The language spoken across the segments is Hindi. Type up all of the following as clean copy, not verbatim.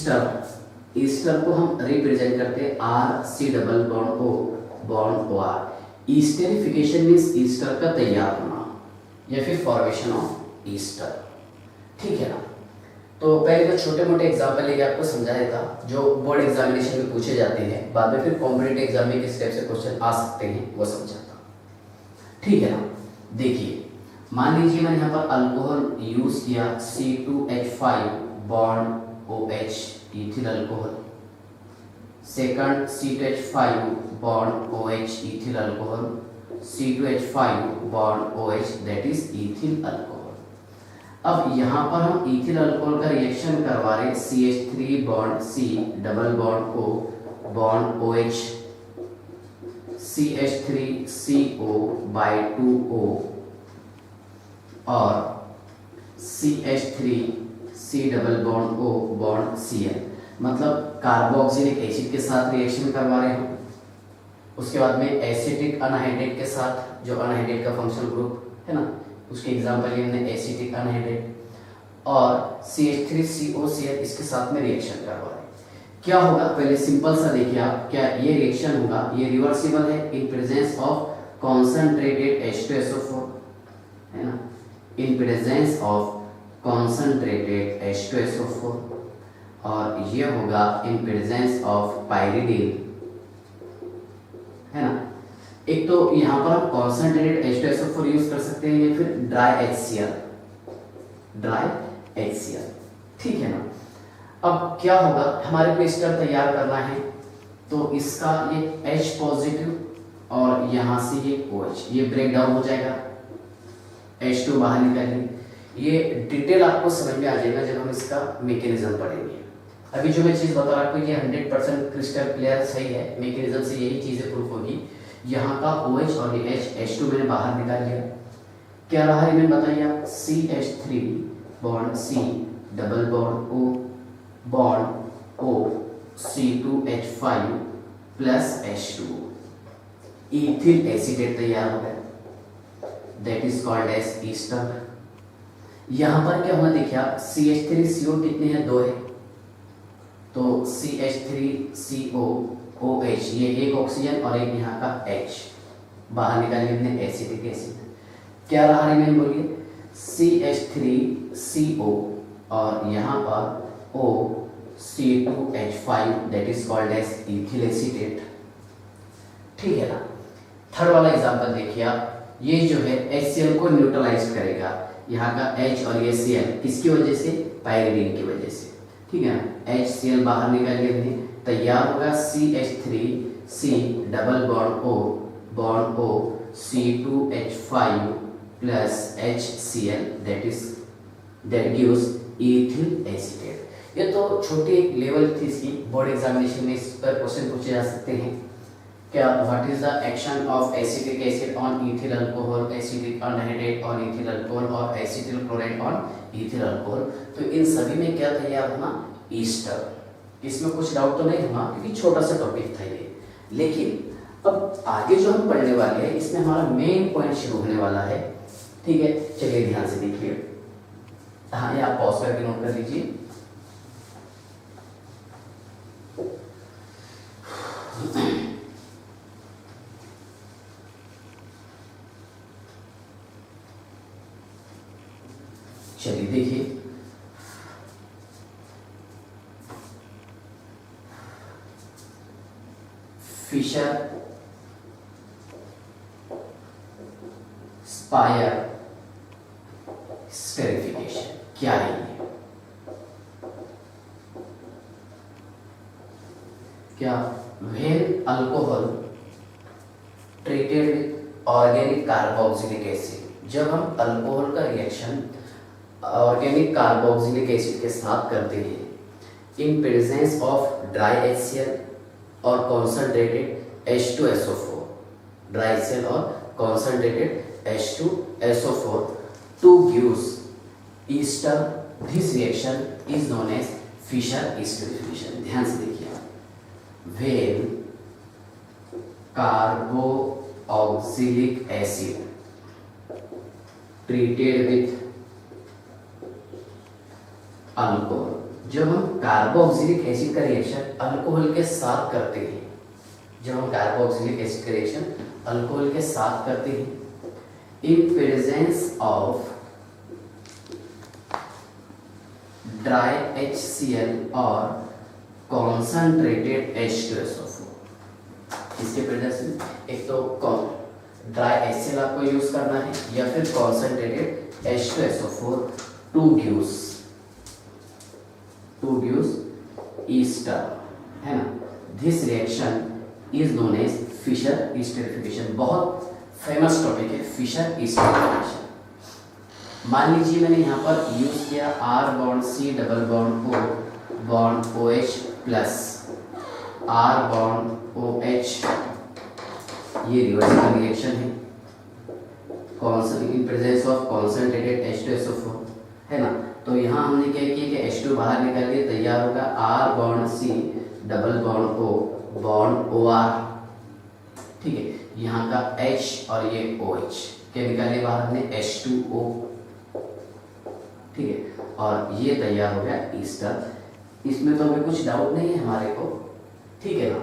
ईस्टर ईस्टर को हम रिप्रेजेंट करते हैं R C double bond O bond O R. Esterification means ester का तैयार होना या फिर फॉर्मेशन ऑफ ईस्टर। ठीक है ना। तो पहले तो छोटे मोटे एग्जाम्पल लेके आपको समझाया था जो बोर्ड एग्जामिनेशन में पूछे जाते हैं, बाद में फिर कॉम्पिटिटिव एग्जाम में किस टाइप से क्वेश्चन आ सकते हैं वो समझाता। ठीक है ना। देखिए मान लीजिए मैंने यहाँ पर अल्कोहल यूज किया C2H5 bond OH ethyl alcohol, second C2H5 bond OH ethyl alcohol, C2H5 bond OH that is ethyl alcohol. अब यहाँ पर हम इथिल अल्कोहल का रिएक्शन करवा रहे CH3 bond C double bond O bond OH CH3CO by 2O और CH3C double bond O bond Cl, मतलब कार्बोक्सिलिक एसिड के साथ रिएक्शन करवा रहे हैं। उसके बाद में एसिटिक अनहाइड्रेट के साथ, जो अनहाइड्रेट का फंक्शनल ग्रुप है ना, उसके एग्जांपल ये हमने एसिटिक अनहाइड्रेट, और CH3COCl इसके साथ में रिएक्शन करवा रहे हैं। क्या होगा पहले सिंपल सा देखिए आप, क्या ये रिएक्शन होगा, ये रिवर्सिबल है in presence of concentrated H2SO4 है ना, in presence of concentrated H2SO4, और ये होगा इन प्रेजेंस ऑफ पाइरिडिन है ना। एक तो यहाँ पर हम कॉन्सनट्रेटेड H2SO4 यूज कर सकते हैं या फिर ड्राई HCl। ठीक है ना। अब क्या होगा, हमारे को ईस्टर तैयार करना है तो इसका ये H पॉजिटिव और यहाँ से ये OH, ये ब्रेक डाउन हो जाएगा, H2 बाहर निकालेंगे। ये डिटेल आपको समझ में आ जाएगा जब हम इसका मैकेनिज्म पढ़ेंगे। अभी जो मैं चीज़ बता रहा हूँ ये 100% क्रिस्टल क्लियर सही है, मैकेनिज्म से यही चीज़ें प्रूफ होगी। यहाँ का OH और ये H2 मैंने बाहर निकाल लिया, क्या रहा है मैंने बताइए आप, CH3 bond C double bond O bond O C2H5 plus H2, ethyl acetate तैयार हो गया, that is called as ester. यहाँ पर क्या होना देखिए आप, CH3CO कितने हैं, 2 है, तो CH3COOH ये एक ऑक्सीजन और एक यहाँ का H बाहर निकालेंगे अपने एसिटिक एसिड। क्या रहा है मैंने बोलिए, CH3CO और यहाँ पर O C2H5 that is called as ethyl acetate. ठीक है ना। थर्ड वाला एग्जांपल देखिए आप, ये जो है HCl को न्यूट्रलाइज करेगा, यहाँ का H और ये Cl किसकी वजह से, पाइरिडिन की वजह से। ठीक है ना। HCl बाहर निकाल लिए, तैयार होगा CH3C double bond O bond O C2H5 plus HCl that gives ethyl acetate. ये तो छोटी एक लेवल थी इसकी, बोर्ड एग्जामिनेशन में इस पर क्वेश्चन पूछे जा सकते हैं। क्या what is the action of acetic acid on ethyl alcohol, acetic anhydride on ethyl alcohol और acetyl chloride on ethyl alcohol. तो इन सभी में क्या तैयार होना, ईस्टर। इसमें कुछ डाउट तो नहीं होगा क्योंकि छोटा सा टॉपिक था ये, लेकिन अब आगे जो हम पढ़ने वाले हैं इसमें हमारा मेन पॉइंट शुरू होने वाला है। ठीक है, चलिए ध्यान से देखिए। हाँ, ये आप पॉज करके नोट कर लीजिए। चलिए देखिए, फिशर स्पायर स्टेरिफिकेशन क्या है ये? क्या when alcohol treated with organic carboxylic acid, जब हम अल्कोहल का रिएक्शन ऑर्गेनिक कार्बोक्सिलिक एसिड के साथ करते हैं in presence of dry HCl और कॉन्सनट्रेटेड H2SO4, ड्राई HCl और concentrated H2SO4 to gives ester, this reaction is known as Fischer esterification। ध्यान से देखिए, when carboxylic acid treated with alcohol, जब हम कार्बोक्सिलिक एसिड का रिएक्शन अल्कोहल के साथ करते हैं, जब हम कार्बोक्सिलिक एसिड का रिएक्शन अल्कोहल के साथ करते हैं in presence of dry HCl और कॉन्सनट्रेटेड H2SO4, इसके प्रेजेंस में एक तो ड्राई HCl आपको यूज करना है या फिर concentrated H2SO4 two gives ester, है ना। This reaction is known as Fischer esterification. बहुत फेमस टॉपिक है फिशर एस्टरिफिकेशन। मान लीजिए मैंने यहाँ पर यूज किया R bond C double bond O bond OH plus R bond OH, ये रिवर्सिबल रिएक्शन है in presence of concentrated H2SO4, है ना। तो यहाँ हमने क्या किया कि H2 बाहर निकाल के तैयार होगा R bond C double bond O bond OR, ठीक है। यहाँ का H और ये OH क्या निकाले बाहर हमने H2O, ठीक है। और ये तैयार हो गया ईस्टर। इसमें तो हमें कुछ डाउट नहीं है हमारे को, ठीक है ना।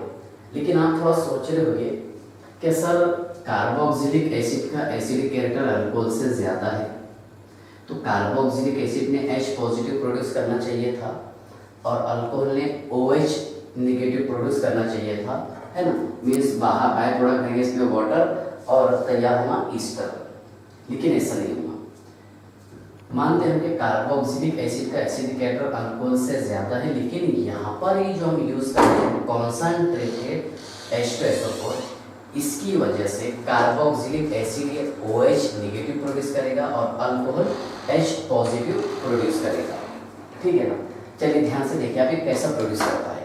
लेकिन आप थोड़ा सोच रहे होंगे कि सर कार्बोक्सिलिक एसिड का एसिडिक कैरेक्टर अल्कोहल से ज़्यादा है, तो कार्बोक्सिलिक एसिड ने H पॉजिटिव प्रोड्यूस करना चाहिए था और अल्कोहल ने OH नेगेटिव प्रोड्यूस करना चाहिए था, है ना। मीन्स बाहर बाय प्रोडक्ट रहेंगे इसमें वाटर और तैयार होना ईस्टर, लेकिन ऐसा नहीं हुआ। मानते हैं कि कार्बोक्सिलिक एसिड का एसिडिक कैरेक्टर अल्कोहल से ज़्यादा है, लेकिन यहाँ पर ये जो हम यूज़ करते हैं कॉन्सनट्रेटेड H2SO4, इसकी वजह से कार्बोक्सिलिक एसिड ये OH नेगेटिव प्रोड्यूस करेगा और अल्कोहल H पॉजिटिव प्रोड्यूस करेगा, ठीक है ना। चलिए ध्यान से देखिए आप ये कैसा प्रोड्यूस करता है।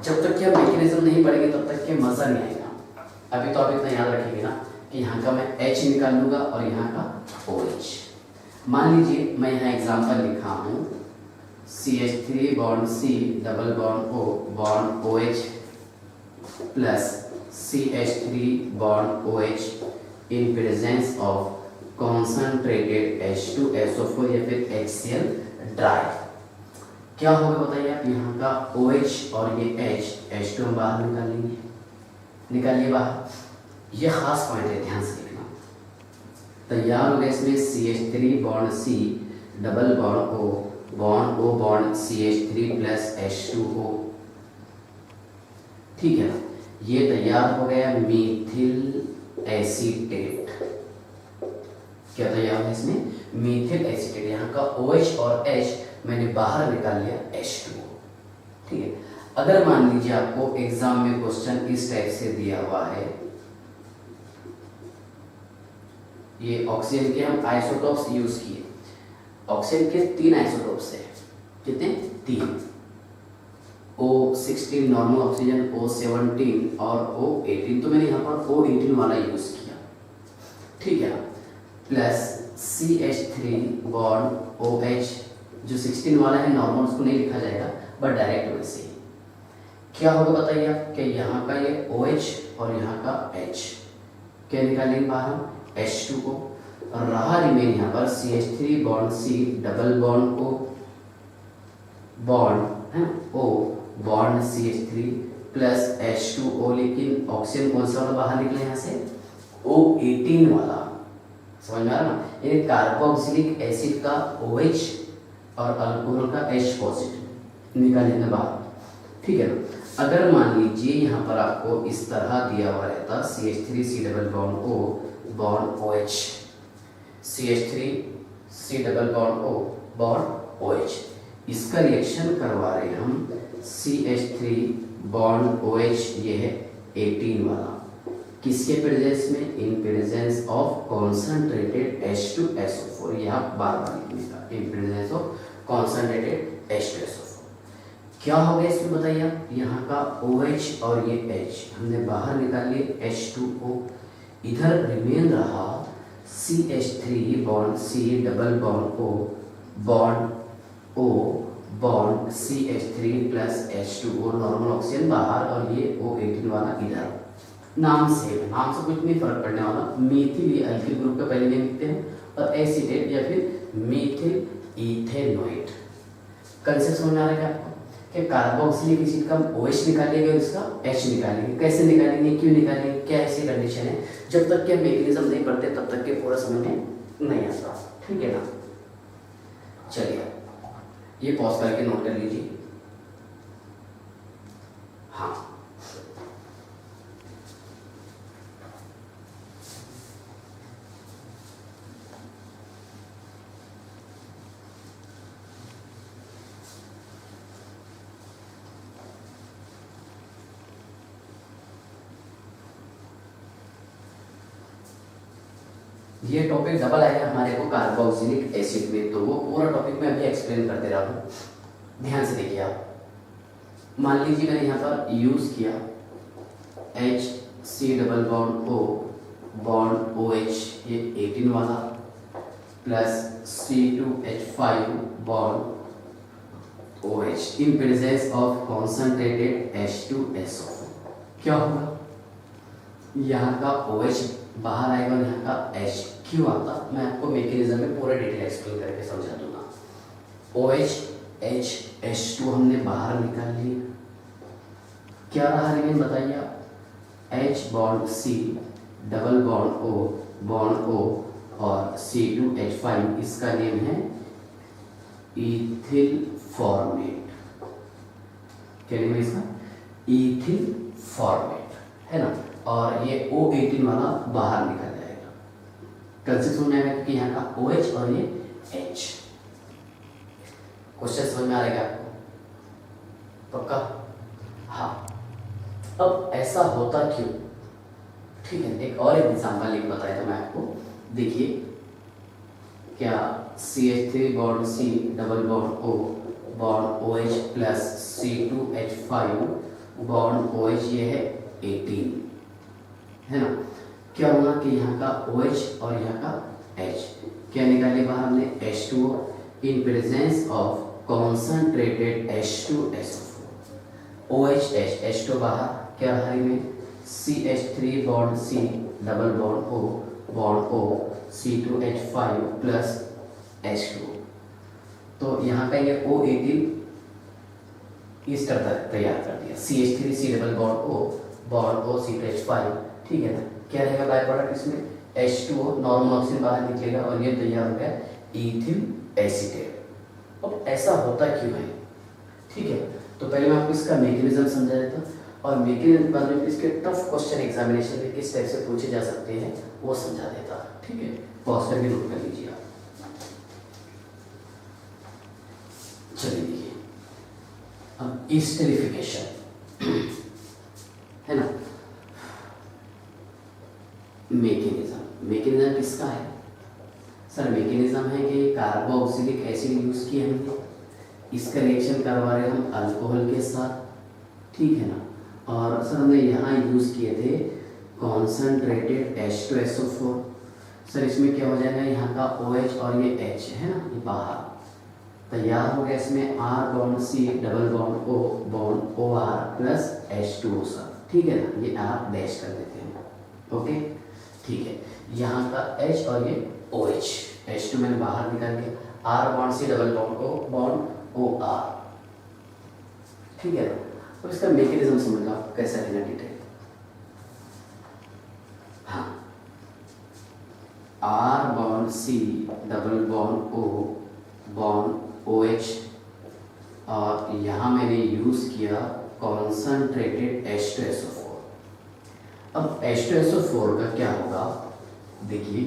जब तक कि हम मैकेनिज्म नहीं पढ़ेंगे तब तक के मज़ा नहीं आएगा। अभी तो आप इतना याद रखेंगे ना कि यहाँ का मैं H निकाल लूँगा और यहाँ का OH। मान लीजिए मैं यहाँ एग्जाम्पल लिखा हूँ CH3 bond C double bond O bond OH plus CH3 bond OH in presence of concentrated H2SO4 या फिर HCl ड्राई। क्या होगा बताइए आप, यहाँ का OH और ये H2 हम बाहर निकालिए बाहर। ये खास पॉइंट है, ध्यान से देखना। तैयार हो गया इसमें CH3 bond C double bond O bond CH3 plus H2O, ठीक है ना। ये तैयार हो गया मीथिल एसीटेट। क्या तैयार है इसमें, मीथिल एसीटेट। यहाँ का OH और H मैंने बाहर निकाल लिया H2O, ठीक है। अगर मान लीजिए आपको एग्जाम में क्वेश्चन इस टाइप से दिया हुआ है, ये ऑक्सीजन के हम आइसोटोप्स यूज किए। ऑक्सीजन के 3 आइसोटोप्स है, कितने 3, O16 नॉर्मल ऑक्सीजन, O17 और O18। तो मैंने यहाँ पर O18 वाला यूज किया, ठीक है ना। प्लस CH3 बॉन्ड OH, जो 16 वाला है नॉर्मल उसको नहीं लिखा जाएगा बट डायरेक्ट वैसे ही। क्या होगा बताइए आप कि यहाँ का ये OH और यहाँ का H क्या निकालेंगे बाहर हम H2O, और रहा रिमेन यहाँ पर CH3 bond C double bond O bond है O bond CH3 plus H2O। लेकिन ऑक्सीजन कौन सा वाला बाहर निकले यहाँ से, O18 वाला। समझ में आ रहा ना। ये कार्बोक्सिलिक एसिड का OH और अल्कोहल का H पॉजिटिव निकालेंगे बाहर, ठीक है ना। अगर मान लीजिए यहाँ पर आपको इस तरह दिया हुआ रहता CH3 C double bond O bond OH, CH3 C double bond O bond OH, इसका रिएक्शन करवा रहे हैं हम CH3 बॉन्ड OH, ये है 18 वाला। किसके प्रेजेंस में, in presence of concentrated H2SO4। यह बार बार लिखने का, in presence of concentrated H2SO4। क्या हो गया इसमें बताइए आप, यहाँ का OH और ये H हमने बाहर निकाल लिए H2O। इधर रिमेन रहा CH3 bond C double bond O bond O bond CH3 plus H2O, normal oxygen बाहर और ये O18 वाला इधर। नाम से कुछ नहीं फर्क पड़ने वाला। मीथिल ये अल्किल ग्रुप का पहले नेम लिखते हैं और एसीटेट या फिर मीथिल इथेनोएट। कंसेप्ट समझ में आ रहा है क्या आपको कि कार्बोक्सिलिक एसिड का OH निकालेंगे और इसका H निकालेंगे, कैसे निकालेंगे, क्यों निकालेंगे, क्या ऐसी कंडीशन है, जब तक के मैकेनिज्म नहीं पढ़ते तब तक के पूरा समझ में नहीं आता, ठीक है ना। चलिए ये पॉज करके नोट कर लीजिए। हाँ ये टॉपिक डबल आएगा हमारे को कार्बोक्सिलिक एसिड में, तो वो पूरा टॉपिक मैं अभी एक्सप्लेन करते रहा हूँ, ध्यान से देखिए आप। मान लीजिए मैंने यहाँ पर यूज किया HC double bond O bond OH ये 18 वाला plus C2H5 bond OH in presence of concentrated H2SO, क्या होगा, यहाँ का OH बाहर आएगा और यहाँ का H क्यों आता, मैं आपको मैकेनिज्म में पूरा डिटेल एक्सप्लेन करके समझा दूंगा। OH H H2 हमने बाहर निकाल लिया, क्या रहा रिमेन बताइए आप, H bond C double bond O bond O और C2H5, इसका नेम है इथिल फॉर्मेट, क्या नेम है इसका, इथिल फॉर्मेट, है ना। और ये O18 वाला बाहर निकल जाएगा, कंसेप्ट समझ में आएगा कि यहाँ का OH और ये H। क्वेश्चन समझ में आ रहेगा आपको पक्का? हाँ, अब ऐसा होता क्यों, ठीक है। एक और एग्जाम्पल एक बताया था मैं आपको, देखिए क्या CH3 bond C double bond O bond OH plus C2H5 bond OH ये है 18, है ना। क्या होगा कि यहाँ का OH और यहाँ का H क्या निकाले बाहर हमने, H2O in presence of concentrated H2SO4, OH H H2 बाहर, क्या रहा में CH3 bond C double bond O bond O C2H5 plus H2, तो यहाँ का ये O18 इस तरह तैयार कर दिया, CH3 C double bond O bond O C2H5, ठीक है ना। क्या रहेगा बाय प्रोडक्ट इसमें, H2O नॉर्मल ऑक्सीजन बाहर निकलेगा और ये तैयार हो गया इथिल एसीटेट। अब ऐसा होता क्यों है, ठीक है, तो पहले मैं आपको इसका मैकेनिज्म समझा देता हूँ और मैकेनिज्म बाद में इसके टफ क्वेश्चन एग्जामिनेशन में किस टाइप से पूछे जा सकते हैं वो समझा देता, ठीक है। पॉज करके नोट कर लीजिए आप। चलिए देखिए अब एस्टरिफिकेशन, है ना, मैकेनिज्म किसका है सर, मैकेनिज्म है कि कार्बोक्सिलिक एसिड यूज किए हमने, इसका रिएक्शन करवा रहे हम अल्कोहल के साथ, ठीक है ना। और सर हमने यहाँ यूज किए थे कॉन्सनट्रेटेड H2SO4, सर इसमें क्या हो जाएगा, यहाँ का OH और ये H है ना, ये बाहर तैयार हो गया, इसमें R bond C double bond O bond OR plus H2O sir, ठीक है ना, ये आप डैश कर देते हैं, ओके, ठीक है। यहाँ का H और ये OH, H2 मैंने बाहर निकाल दिया, R bond C double bond O bond OR, ठीक है ना। तो इसका मैकेनिज्म समझ लो आप कैसा है डिटेल, हाँ, R bond C double bond O bond OH और यहाँ मैंने यूज किया कॉन्सनट्रेटेड H2SO4। अब H2SO4 का क्या होगा, देखिए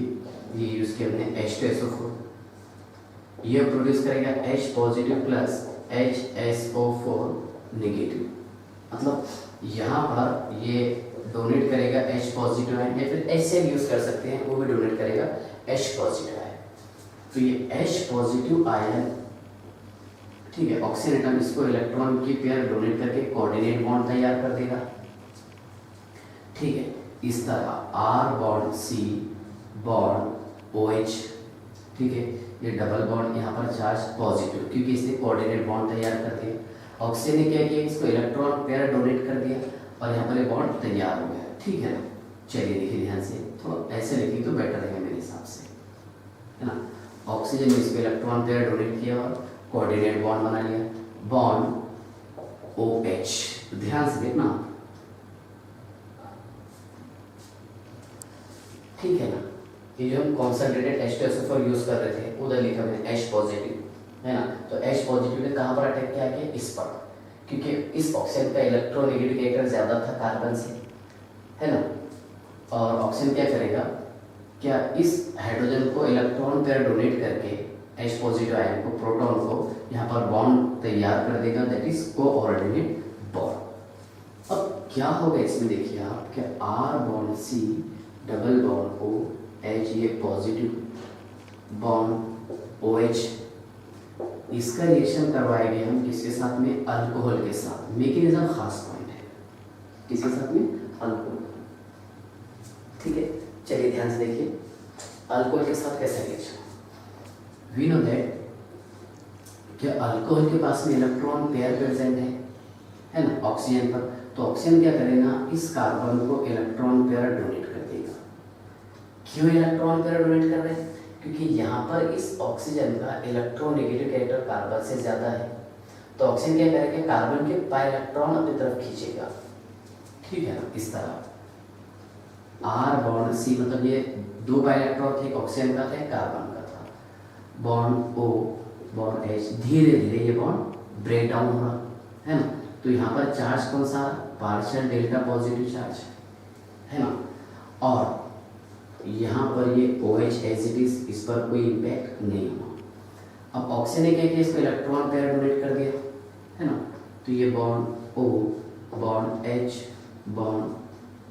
ये यूज किया हमने H2SO4, ये प्रोड्यूस करेगा H positive plus HSO4 negative, मतलब यहाँ पर ये डोनेट करेगा H पॉजिटिव आयन, या फिर HCl यूज कर सकते हैं, वो भी डोनेट करेगा H पॉजिटिव आयन। तो ये H पॉजिटिव आयन, ठीक है, ऑक्सीजन एटम इसको इलेक्ट्रॉन की पेयर डोनेट करके कोऑर्डिनेट बॉन्ड तैयार कर देगा, ठीक है। इस तरह R bond C bond OH, ठीक है, ये डबल बॉन्ड यहाँ पर चार्ज पॉजिटिव क्योंकि इसने कोऑर्डिनेट बॉन्ड तैयार कर दिया, ऑक्सीजन ने क्या किया, इसको इलेक्ट्रॉन पेयर डोनेट कर दिया और यहाँ पर ये बॉन्ड तैयार हो गया, ठीक है ना। चलिए देखिए ध्यान से, तो ऐसे लिखिए तो बेटर रहेगा मेरे हिसाब से, है ना। ऑक्सीजन ने इसको इलेक्ट्रॉन पेयर डोनेट किया और कोऑर्डिनेट बॉन्ड बना लिया, बॉन्ड OH। ध्यान से देखना, ठीक है ना। ये जो हम कॉन्सेंट्रेटेड H2SO4 यूज कर रहे थे उधर लिखा मैंने H पॉजिटिव है ना, तो H पॉजिटिव ने कहाँ पर अटैक किया कि इस पर, क्योंकि इस ऑक्सीजन का इलेक्ट्रोनेगेटिव कैरेक्टर ज्यादा था कार्बन से, है ना। और ऑक्सीजन क्या करेगा, क्या इस हाइड्रोजन को इलेक्ट्रॉन पेयर डोनेट करके H पॉजिटिव आयन को, प्रोटॉन को यहाँ पर बॉन्ड तैयार कर देगा, दैट इज कोऑर्डिनेट बॉन्ड। अब क्या होगा इसमें देखिए आप, क्या R bond C double bond O H, ये पॉजिटिव बॉन्ड OH, इसका रिएक्शन करवाएंगे हम किसके साथ में, अल्कोहल के साथ। मैकेनिज्म खास पॉइंट है, किसके साथ में, अल्कोहल। ठीक है, चलिए ध्यान से देखिए अल्कोहल के साथ कैसा रिएक्शन। वी नो दैट क्या अल्कोहल के पास में इलेक्ट्रॉन पेयर प्रेजेंट है ना ऑक्सीजन पर, तो ऑक्सीजन क्या करेगा, इस कार्बन को इलेक्ट्रॉन पेयर डोनेट कर देगा। क्यों इलेक्ट्रॉन पेयर डोनेट कर रहे हैं, क्योंकि यहाँ पर इस ऑक्सीजन का इलेक्ट्रोनेगेटिव कैरेक्टर कार्बन से ज़्यादा है, तो ऑक्सीजन क्या करेगा, कार्बन के पाई इलेक्ट्रॉन अपनी तरफ खींचेगा, ठीक है ना। इस तरह R बॉन्ड C, मतलब ये दो पाई इलेक्ट्रॉन थे, ऑक्सीजन का था, कार्बन का था, बॉन्ड O बॉन्ड H, धीरे धीरे ये बॉन्ड ब्रेक डाउन हो रहा है ना। तो यहाँ पर चार्ज कौन सा, पार्शियल डेल्टा पॉजिटिव चार्ज है ना, और यहाँ पर ये OH एज इट इज, इस पर कोई इम्पैक्ट नहीं हुआ। अब ऑक्सीजन ने क्या किया, इसको इलेक्ट्रॉन पेयर डोनेट कर दिया है ना, तो ये bond O bond H bond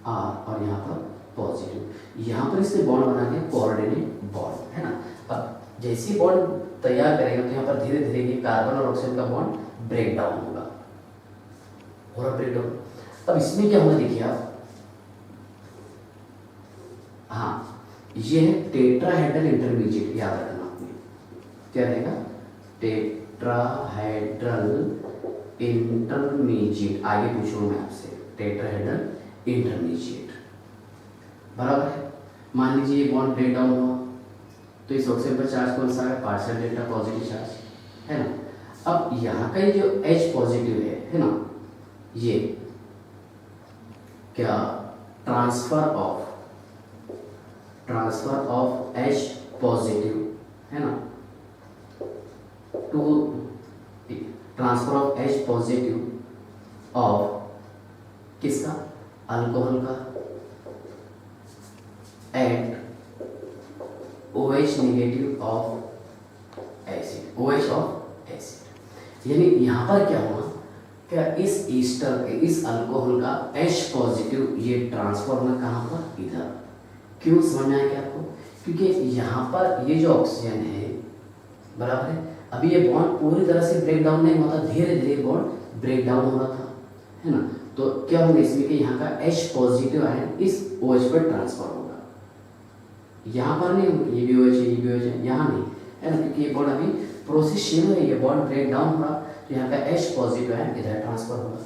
R और यहाँ पर पॉजिटिव, यहाँ पर इसने बॉन्ड बना दिया कोऑर्डिनेट बॉन्ड है ना। अब जैसे बॉन्ड तैयार करेंगे तो यहाँ पर धीरे धीरे ये कार्बन और ऑक्सीजन का बॉन्ड ब्रेक डाउन होगा, और ब्रेक डाउन। अब इसमें क्या होगा देखिए आप, हाँ ये है टेट्राहेड्रल इंटरमीडिएट, याद रखना आपने, क्या रहेगा, टेट्राहेड्रल इंटरमीडिएट। आगे पूछूंगा मैं आपसे, टेट्राहेड्रल इंटरमीडिएट बराबर है। मान लीजिए ये बॉन्ड ब्रेक डाउन हुआ, तो इस ऑक्सीजन पर चार्ज कौन सा है, पार्शियल डेल्टा पॉजिटिव चार्ज है ना। अब यहाँ का ये जो H पॉजिटिव है ना, ये क्या ट्रांसफर ऑफ H पॉजिटिव है ना, to transfer of H positive of किसका, अल्कोहल का, at OH negative of acid, OH of acid. यानी यहाँ पर क्या हुआ, क्या इस ईस्टर के, इस अल्कोहल का H पॉजिटिव ये ट्रांसफर होना कहाँ पर, इधर। क्यों, समझ में आया क्या आपको, क्योंकि यहाँ पर ये जो ऑक्सीजन है बराबर है, अभी ये बॉन्ड पूरी तरह से ब्रेक डाउन नहीं हुआ था, धीरे धीरे बॉन्ड ब्रेक डाउन हो रहा था है ना। तो क्या होगा इसमें कि यहाँ का H पॉजिटिव आयन इस OH पर ट्रांसफर होगा, यहाँ पर नहीं, ये भी OH है, ये भी OH है, यहाँ नहीं है ना, क्योंकि ये बॉन्ड अभी प्रोसेस शुरू है, ये बॉन्ड ब्रेक डाउन हो रहा, तो यहाँ का H पॉजिटिव आयन इधर ट्रांसफर होगा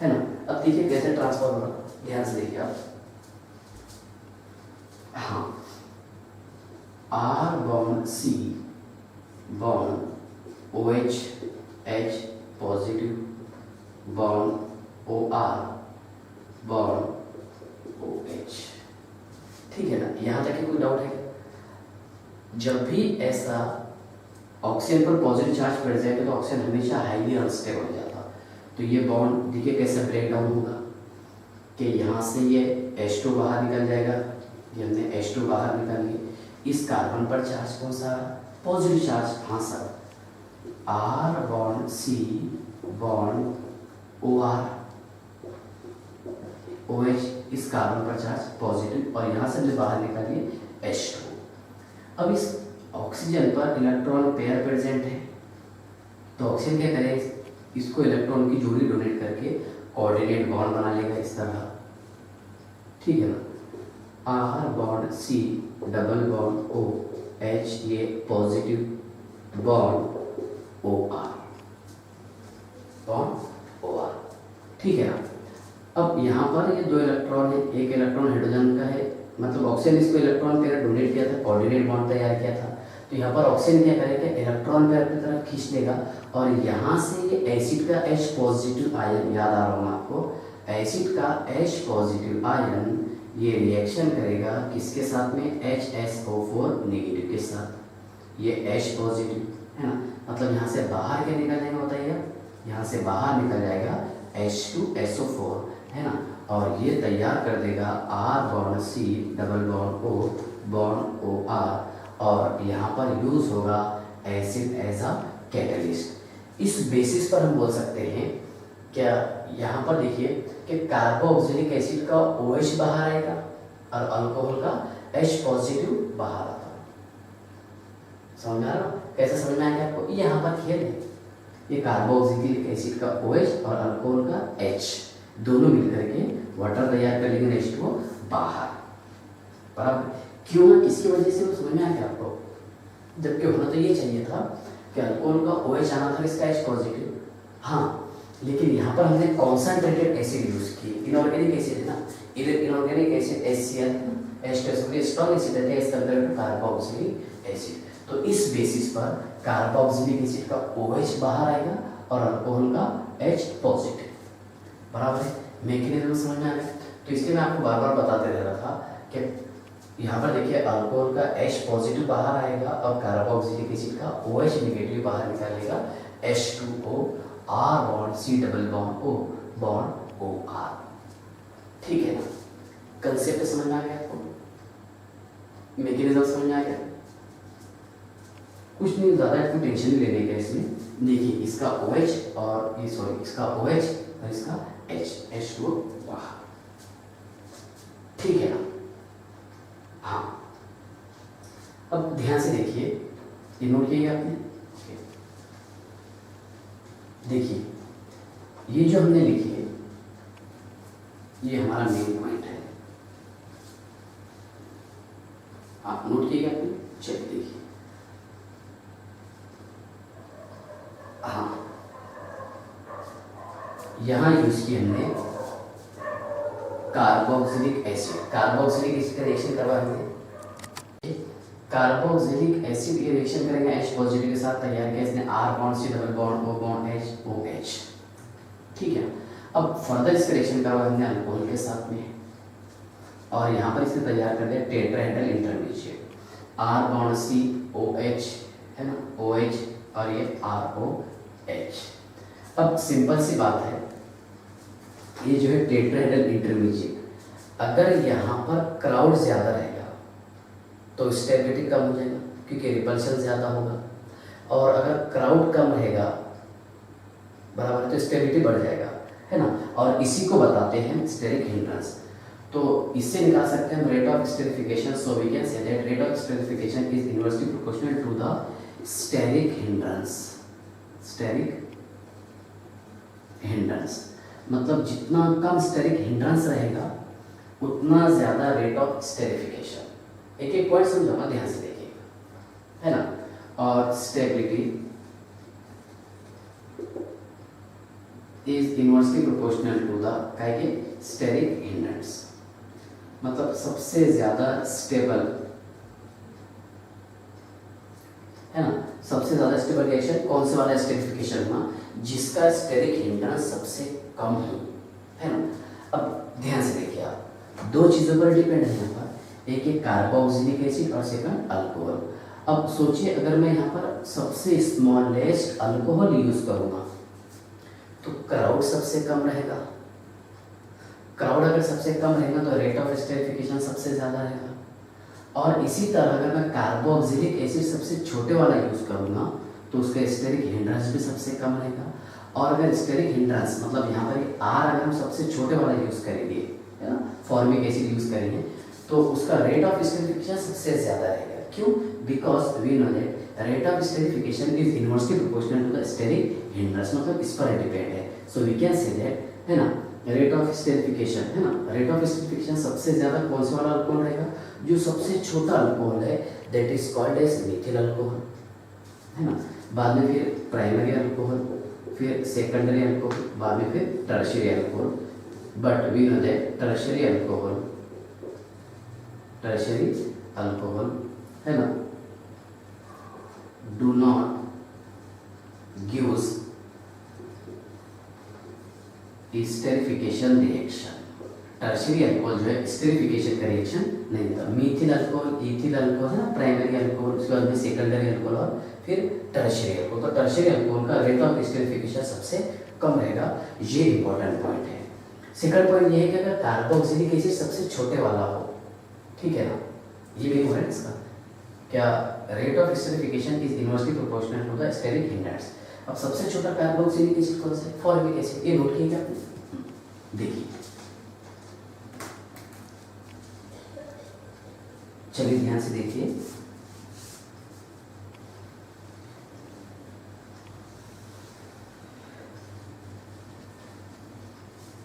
है ना। अब देखिए कैसे ट्रांसफर होगा, ध्यान से देखिए आप, हाँ R bond C bond OH H positive bond OR bond OH, ठीक है ना। यहाँ तक कोई डाउट है, जब भी ऐसा ऑक्सीजन पर पॉजिटिव चार्ज प्रेजेंट है तो ऑक्सीजन हमेशा हाईली अनस्टेबल हो जाता, तो ये बॉन्ड देखिए कैसे ब्रेक डाउन होगा, कि यहाँ से ये H2 बाहर निकल जाएगा, ये हमने H2 बाहर निकाल लिया, इस कार्बन पर चार्ज कौन सा, पॉजिटिव चार्ज, हाँ sir, R bond C bond OR OH, इस कार्बन पर चार्ज पॉजिटिव, और यहाँ से हमने बाहर निकालिए H2। अब इस ऑक्सीजन पर इलेक्ट्रॉन पेयर प्रेजेंट है, तो ऑक्सीजन क्या करेगा, इसको इलेक्ट्रॉन की जोड़ी डोनेट करके कोऑर्डिनेट बॉन्ड बना लेगा इस तरह, ठीक है ना। R bond C double bond O H, ये positive bond OR bond OR, ठीक है ना। अब यहाँ पर ये दो इलेक्ट्रॉन है, एक इलेक्ट्रॉन हाइड्रोजन का है, मतलब ऑक्सीजन इसको इलेक्ट्रॉन पेयर डोनेट किया था, कोऑर्डिनेट बॉन्ड तैयार किया था, तो यहाँ पर ऑक्सीजन क्या करेगा, इलेक्ट्रॉन पे अपनी तरफ खींच लेगा और यहाँ से ये एसिड का H पॉजिटिव आयन, याद आ रहा होगा आपको, एसिड का H पॉजिटिव आयन ये रिएक्शन करेगा किसके साथ में, HSO4 नेगेटिव के साथ। ये H पॉजिटिव है ना, मतलब यहाँ से बाहर क्या निकल जाएगा बताइए, यहाँ से बाहर निकल जाएगा H2SO4 है ना, और ये तैयार कर देगा R bond C double bond O bond OR, और यहाँ पर यूज होगा एसिड एज अ कैटलिस्ट। इस बेसिस पर हम बोल सकते हैं क्या, यहाँ पर देखिए कि कार्बोक्सिलिक एसिड का OH बाहर आएगा और अल्कोहल का H पॉजिटिव बाहर आता है। समझ में आ रहा है? कैसे समझ में आएगा आपको, यहाँ पर खेल है, ये कार्बोक्सिलिक एसिड का OH और अल्कोहल का H दोनों मिलकर के वाटर तैयार कर लेंगे, H2O बाहर, बराबर। क्यों, किसकी वजह से, वो समझ में आ गया आपको, जबकि होना तो ये चाहिए था कि अल्कोहल का OH आना था, इसका H पॉजिटिव, हाँ, लेकिन यहाँ पर हमने कॉन्सेंट्रेटेड एसिड यूज की, इनऑर्गेनिक एसिड है ना, inorganic acid HCl H2SO4 strong acid है as compare to carboxylic acid. तो इस बेसिस पर कार्बोक्सिलिक एसिड का OH बाहर आएगा और अल्कोहल का H पॉजिटिव, बराबर है। मैकेनिज्म समझ में आ गया। तो इसलिए मैं आपको बार बार बताते रह रहा था कि यहाँ पर देखिए अल्कोहल का H पॉजिटिव बाहर आएगा और कार्बोक्सिलिक एसिड का OH नेगेटिव बाहर निकालेगा, H2O R bond C double bond O bond OR, ठीक है ना। कंसेप्ट समझ में आ गया आपको, मैकेनिज्म समझ में आ गया, कुछ नहीं ज़्यादा आपको टेंशन नहीं लेने का इसमें। देखिए इसका OH और ये सॉरी इसका OH और इसका H2O बाहर, ठीक है ना। हाँ, अब ध्यान से देखिए, ये नोट किया आपने, देखिए ये जो हमने लिखी है ये हमारा मेन पॉइंट है, आप नोट किएगा आपने, चलिए देखिए, हाँ यहाँ यूज की हमने कार्बोक्सिलिक एसिड, कार्बोक्सिलिक एसिड का रिएक्शन करवा हमने, कार्बोक्सिलिक एसिड ये रिएक्शन करेंगे H पॉजिटिव के साथ, तैयार किया इसने R bond C double bond O bond H OH, ठीक है। अब फर्दर इसका रिएक्शन करवा हमने अल्कोहल के साथ में, और यहाँ पर इसने तैयार कर दिया tetrahedral intermediate, R bond C OH है ना, OH और ये ROH। अब सिंपल सी बात है, ये जो है टेट्राहेड्रल इंटरमीडिएट, अगर यहाँ पर क्राउड ज़्यादा रहेगा तो स्टेबिलिटी कम हो जाएगा क्योंकि रिपल्शन ज़्यादा होगा, और अगर क्राउड कम रहेगा बराबर तो स्टेबिलिटी बढ़ जाएगा, है ना। और इसी को बताते हैं स्टेरिक हिंड्रेंस। तो इससे निकाल सकते हैं rate of esterification, so we can say that rate of esterification is inversely proportional to the steric hindrance. Steric hindrance मतलब जितना कम स्टेरिक हिंड्रेंस रहेगा उतना ज़्यादा रेट ऑफ स्टेरिफिकेशन। एक एक पॉइंट समझाऊंगा, ध्यान से देखिए, है ना। और stability is inversely proportional to the काय के स्टेरिक हिंड्रेंस, मतलब सबसे ज्यादा स्टेबल, है ना, सबसे ज्यादा स्टेबल रिएक्शन कौन से वाला स्टेरिफिकेशन हुआ, जिसका स्टेरिक हिंड्रेंस सबसे कम हो, है ना। अब ध्यान से देखिए, आप दो चीजों पर डिपेंड है यहाँ पर, एक है कार्बोक्सिलिक एसिड और सेकंड अल्कोहल। अब सोचिए अगर मैं यहाँ पर सबसे स्मॉलेस्ट अल्कोहल यूज करूँगा तो क्राउड सबसे कम रहेगा, क्राउड अगर सबसे कम रहेगा तो रेट ऑफ स्टेरिफिकेशन सबसे ज़्यादा रहेगा। और इसी तरह अगर मैं कार्बोक्सिलिक एसिड सबसे छोटे वाला यूज़ करूँगा तो उसका स्टेरिक हिंड्रेंस भी सबसे कम रहेगा। और अगर स्टेरिक हिंड्रेंस मतलब यहाँ पर आर अगर हम सबसे छोटे वाला यूज़ करेंगे, है ना, फॉर्मिक एसिड यूज़ करेंगे तो उसका रेट ऑफ स्टेरिफिकेशन सबसे ज़्यादा रहेगा। क्यों? Because we know that rate of esterification is inversely proportional to the steric hindrance, मतलब इस पर डिपेंड है। So we can say that, है ना, रेट ऑफ स्टेरिफिकेशन, है ना, रेट ऑफ स्टेरिफिकेशन सबसे ज़्यादा कौन सा वाला अल्कोहल रहेगा, जो सबसे छोटा अल्कोहल है, that is called as methyl alcohol, है ना। बाद में फिर प्राइमरी अल्कोहल, फिर सेकेंडरी अल्कोहल, बाद में फिर tertiary alcohol. But we know that tertiary alcohol, है ना, do not gives esterification reaction. Tertiary alcohol जो है स्टेरिफिकेशन का रिएक्शन नहीं देता। मीथिल अल्कोहल, इथिल अल्कोहल है ना, प्राइमरी अल्कोहल, उसके बाद में सेकेंडरी अल्कोहल और फिर टर्शियरी अल्कोहल। तो टर्शियरी अल्कोहल का रेट ऑफ स्टेरिफिकेशन सबसे कम रहेगा, ये इंपॉर्टेंट पॉइंट है। सेकंड पॉइंट ये है कि अगर कार्बोक्सिलिक एसिड सबसे छोटे वाला हो, ठीक है ना, ये भी है इसका क्या, rate of esterification is inversely proportional to the steric index. अब सबसे छोटा कार्बोक्सिलिक एसिड कौन सा है? Formic acid. ये नोट किया आपने? देखिए, चलिए ध्यान से देखिए,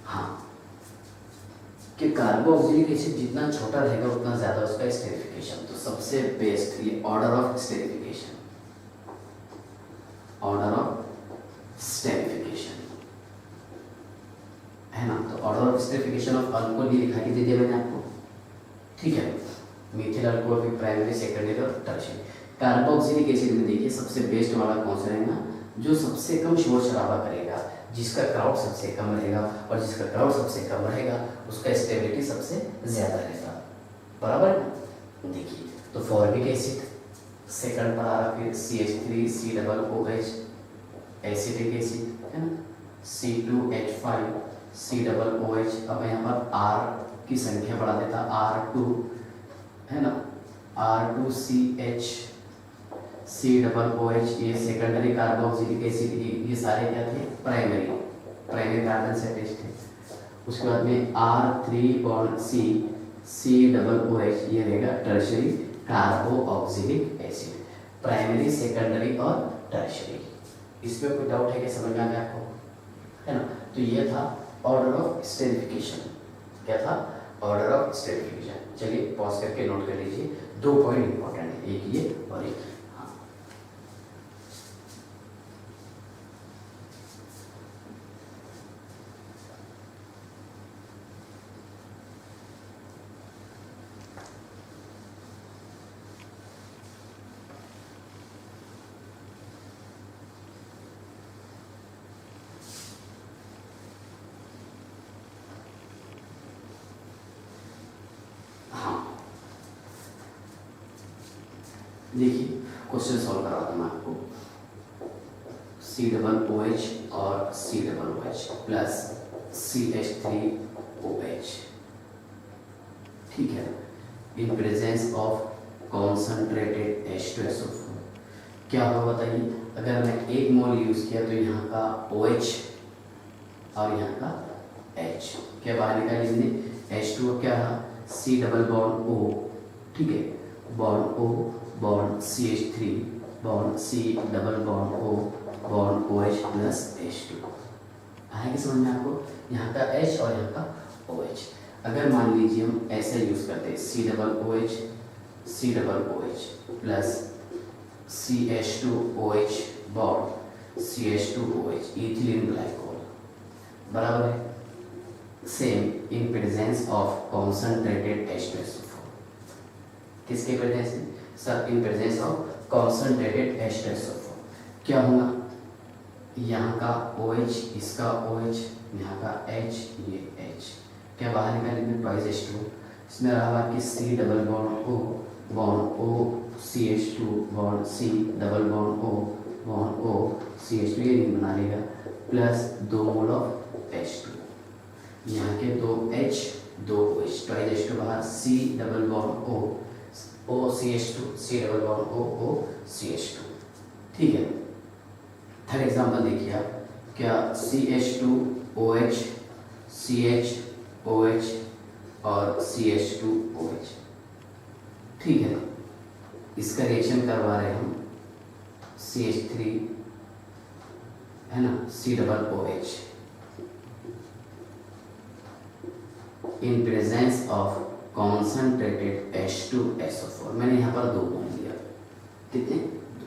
हाँ, कि कार्बोक्सिलिक एसिड जितना छोटा रहेगा उतना ज्यादा उसका स्टेरिफिकेशन। तो सबसे बेस्ट ये order of esterification, order of esterification है ना। तो order of esterification of alcohol भी दिखाई दे दिया मैंने आपको, ठीक है। मीथिल अल्कोहल भी प्राइमरी, सेकेंडरी और टर्शियरी। कार्बोक्सिलिक एसिड में देखिए सबसे बेस्ट वाला कौन सा रहेगा, जो सबसे कम शोर शराबा करेगा, जिसका क्राउड सबसे कम रहेगा, और जिसका क्राउड सबसे कम रहेगा उसका स्टेबिलिटी सबसे ज्यादा रहेगा, बराबर है ना। देखिए, तो फॉर्मिक एसिड सेकंड पर आ रहा, फिर CH3COOH एसिटिक एसिड है ना, C2H5 COOH। अब यहाँ पर R की संख्या बढ़ा देता, R2 है ना, R2CH COOH, ये सेकेंडरी कार्बोक्सिलिक एसिड, ये सारे क्या थे, प्राइमरी कार्बन से अटैच्ड थे। उसके बाद में R3 बॉन्ड COOH, ये रहेगा tertiary carboxylic acid, primary, secondary और टर्शियरी। इसमें कोई डाउट है कि समझ में आ गया आपको, है ना। तो ये था ऑर्डर ऑफ स्टेरिफिकेशन। क्या था? Order of esterification. चलिए पॉज करके नोट कर लीजिए, 2 पॉइंट इंपॉर्टेंट है, एक ये और एक हाँ। देखिए क्वेश्चन सॉल्व करवाता हूँ मैं आपको। COOH और COOH प्लस CH3OH, ठीक है, in presence of concentrated H2SO4 क्या होगा बताइए। अगर मैं 1 मोल यूज किया तो यहाँ का OH और यहाँ का H क्या बाहर निकाल लीजिए। H2 क्या रहा, C डबल बॉन्ड O, ठीक है, bond O bond CH3 bond C double bond O bond OH plus H2। आएगी समझ में आपको, यहाँ का H और यहाँ का OH। अगर मान लीजिए हम ऐसे यूज करते हैं C double OH plus CH2OH bond CH2OH, ethylene glycol, बराबर है, same in presence of concentrated H2SO4। किसके प्रेजेंस में sir? In presence of concentrated H2SO4 क्या होगा, यहाँ का OH, इसका OH, यहाँ का H, ये H क्या बाहर निकालेंगे, ट्वाइस H2। इसमें रहा कि C double bond O CH2 bond C double bond O CH2, ये नहीं बना लेगा, प्लस 2 मोल ऑफ H2, यहाँ के 2 H 2 OH, ट्वाइस H2 बाहर, C double bond O CH2, C double bond O CH2, ठीक है। थर्ड एग्जाम्पल देखिए आप, क्या CH2OH CHOH और CH2OH, ठीक है, इसका रिएक्शन करवा रहे हम CH3 है ना, C double OH in presence of concentrated H2SO4। मैंने यहाँ पर 2 मोल लिया, कितने,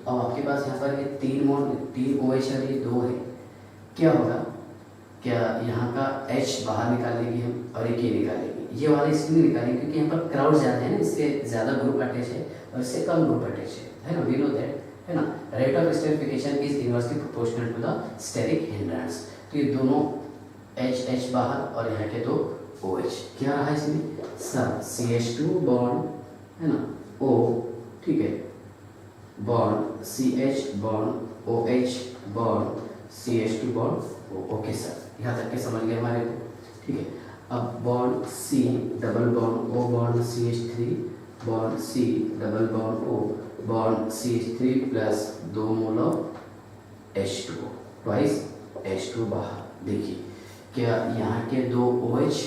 अब आपके पास यहाँ पर ये 3 OH और ये 2 है, क्या होगा, क्या यहाँ का H बाहर निकालेंगे हम और एक ये निकालेंगे, ये वाला इसलिए निकालेंगे क्योंकि यहाँ पर क्राउड ज़्यादा है ना, इससे ज़्यादा ग्रुप अटैच है और इससे कम ग्रुप अटैच है ना, वी नो दैट। है ना। Rate of esterification is inversely proportional to the steric hindrance. तो ये दोनों H बाहर और यहाँ के दो OH, क्या रहा इसमें सर CH2 बॉन्ड है ना O, ठीक है, bond CH bond OH bond CH2 bond O। Okay sir, यहाँ तक के समझ गए हमारे को, ठीक है। अब bond C double bond O bond CH3 bond C double bond O bond CH3 plus 2 mole of H2O, twice H2 बाहर। देखिए क्या यहाँ के दो OH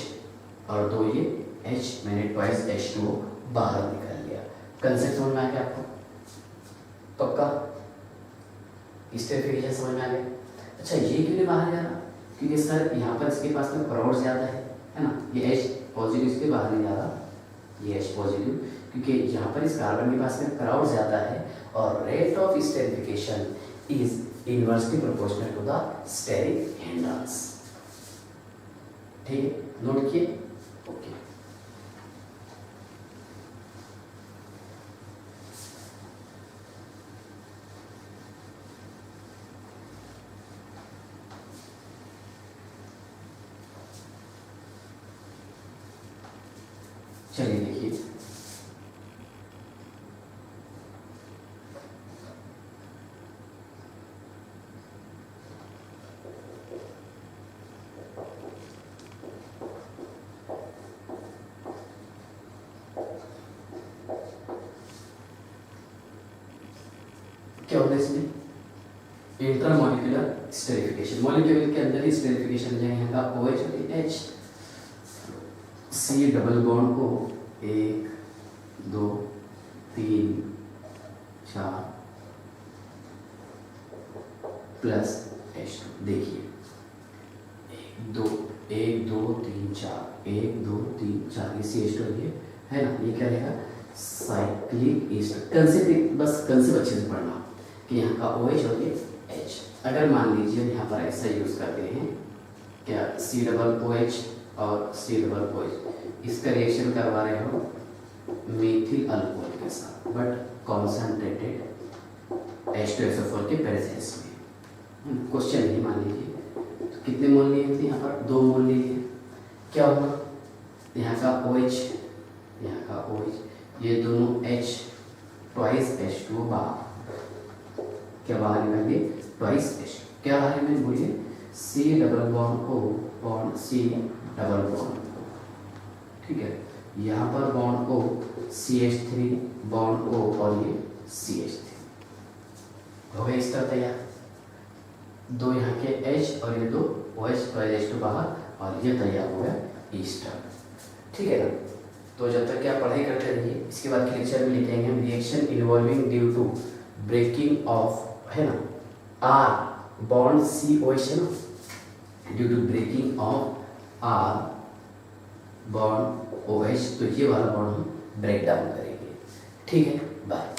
और दो ये H, मैंने ट्वाइस H2O बाहर निकाल लिया। कंसेप्ट समझ में आ गया आपको? पक्का स्टेरिफिकेशन समझ में आ गया? अच्छा ये क्यों नहीं बाहर जा रहा? क्योंकि सर यहाँ पर इसके पास में क्राउड ज़्यादा है ना, ये H पॉजिटिव इसके बाहर नहीं जा रहा, ये H पॉजिटिव, क्योंकि यहाँ पर इस कार्बन के पास में क्राउड ज़्यादा है और rate of esterification is inversely proportional to the steric hindrance. ठीक है, नोट किए? ओके। चलिए देखिए, क्या होता है इसमें इंट्रामोलिकुलर स्टेरिफिकेशन, मॉलिक्यूल के अंदर ही स्टेरिफिकेशन है। यहाँ का OH और H, C डबल बॉन्ड को 1 2 3 4 प्लस H2। देखिए 1 2 1 2 3 4 1 2 3 4 ये CH2 है ना, ये क्या रहेगा साइक्लिक ईस्टर। कंसेप्ट बस कंसेप्ट अच्छे से पढ़ना कि यहाँ का OH और ये H। अगर मान लीजिए यहाँ पर ऐसा यूज़ करते हैं क्या C डबल OH और C डबल OH, इसका रिएक्शन करवा रहे हो मेथिल अल्कोहल के साथ बट कॉन्सेंट्रेटेड H2SO4 के प्रेजेंस में। क्वेश्चन नहीं मान लीजिए तो कितने मोल लिए थे, यहाँ पर 2 मोल लिए, क्या होगा यहाँ का OH यहाँ का OH, ये दोनों H ट्वाइस H2O बाहर, क्या बाहर निकालिए ट्वाइस H2, क्या बाहर में बोलिए C double bond O bond C double bond O, ठीक है। यहाँ पर bond O CH3 bond O और ये CH3 हो गया इस तरह तैयार। दो यहाँ के H और ये दो OH ट्वाइस H2 बाहर और ये तैयार हो गया ईस्टर, ठीक है ना। तो जब तक क्या पढ़ाई करते रहिए, इसके बाद के लेक्चर में लिखेंगे हम reaction involving due to breaking of है ना R बॉन्ड COH है ना, due to breaking of R bond OH, तो ये वाला बॉन्ड हम ब्रेक डाउन करेंगे, ठीक है। बाय।